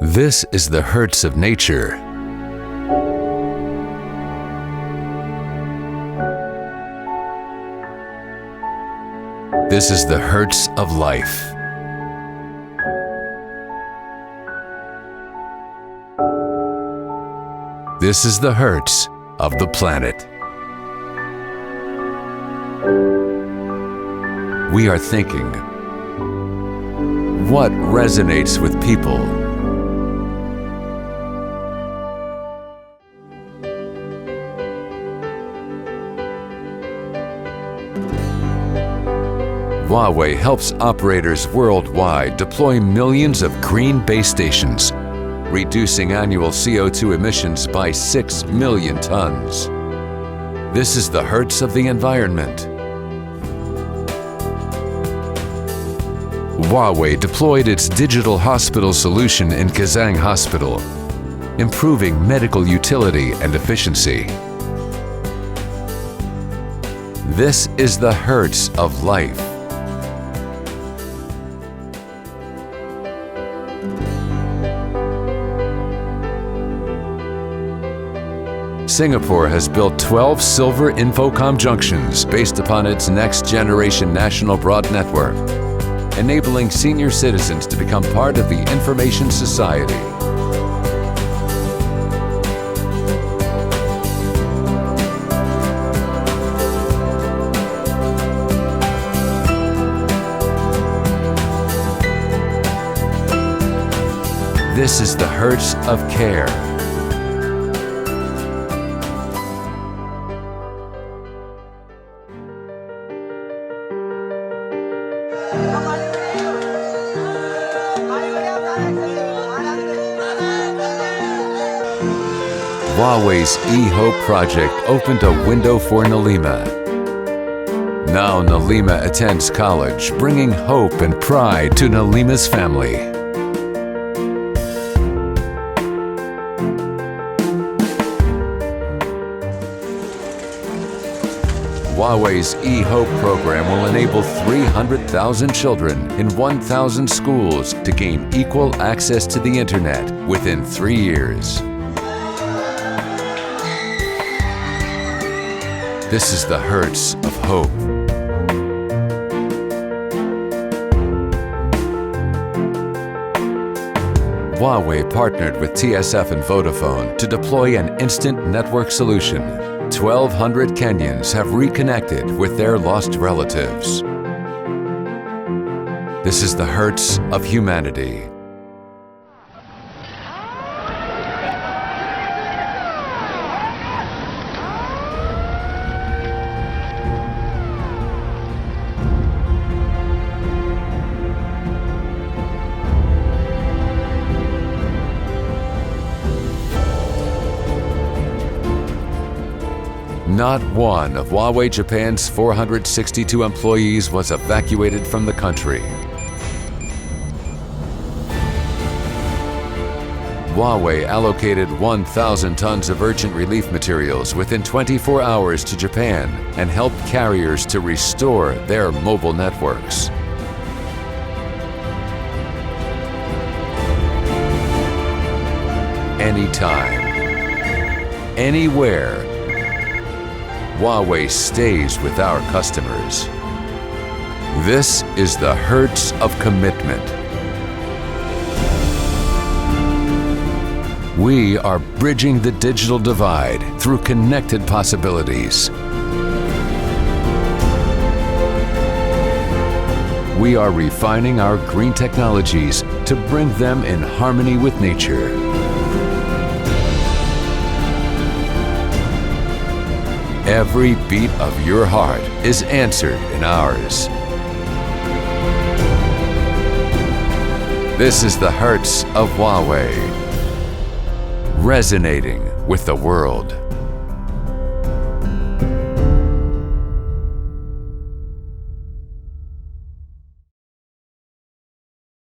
This is the hertz of nature. This is the hertz of life. This is the hertz of the planet. We are thinking. What resonates with people? Huawei helps operators worldwide deploy millions of green base stations, reducing annual CO2 emissions by 6 million tons. This is the hertz of the environment. Huawei deployed its digital hospital solution in Kazang Hospital, improving medical utility and efficiency. This is the hertz of life. Singapore has built 12 silver Infocom junctions based upon its next-generation national broad network, enabling senior citizens to become part of the information society. This is the hertz of care. Huawei's eHope project opened a window for Nalima. Now Nalima attends college, bringing hope and pride to Nalima's family. Huawei's eHope program will enable 300,000 children in 1,000 schools to gain equal access to the internet within 3 years. This is the hertz of hope. Huawei partnered with TSF and Vodafone to deploy an instant network solution. 1,200 Kenyans have reconnected with their lost relatives. This is the hertz of humanity. Not one of Huawei Japan's 462 employees was evacuated from the country. Huawei allocated 1,000 tons of urgent relief materials within 24 hours to Japan and helped carriers to restore their mobile networks. Anytime, anywhere, Huawei stays with our customers. This is the hertz of commitment. We are bridging the digital divide through connected possibilities. We are refining our green technologies to bring them in harmony with nature. Every beat of your heart is answered in ours. This is the hertz of Huawei, resonating with the world.